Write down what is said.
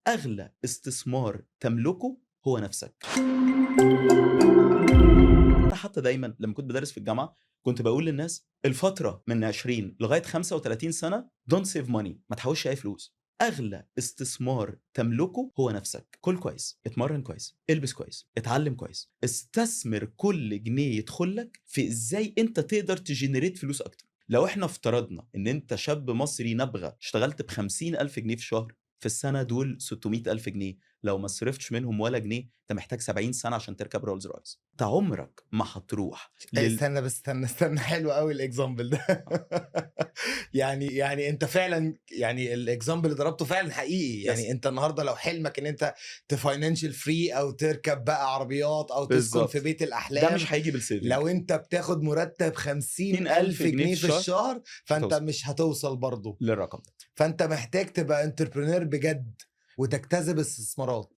أغلى استثمار تملكه هو نفسك. أنا حتى دايمًا لمّا كنت بادرس في الجامعة، كنت باقول للناس الفترة من 20 لغاية 35 سنة don't save money، ما تحوّشش أي فلوس. أغلى استثمار تملكه هو نفسك. كُل كويس، اتمرّن كويس، البس كويس، اتعلّم كويس، استثمر كل جنيه يدخل لك في إزاي أنت تقدر تgenerate فلوس أكتر. لو إحنا افترضنا إن أنت شاب مصري نابغة اشتغلت ب50,000 جنيه في الشهر، في السنة دول 600,000 جنيه، لو ما صرفتش منهم ولا جنيه، أنت محتاج 70 سنة عشان تركب رولز رويس. أنت عمرك ما هتروح استنى بس استنى حلو قوي الاكزامبل ده. يعني انت فعلا، يعني الاكزامبل اللي ضربته فعلا حقيقي. يعني يس، انت النهارده لو حلمك ان انت تفاينانشال فري او تركب بقى عربيات او تسكن في بالضبط. بيت ده الاحلام، مش هييجي بالsaving. لو انت بتاخد مرتب 60,000 50,000 جنيه في جنيه في الشهر الشهر مش فانت هتوصل مش هتوصل برضه. للرقم ده. فانت محتاج تبقى انتربرينور بجد وتجتذب استثمارات.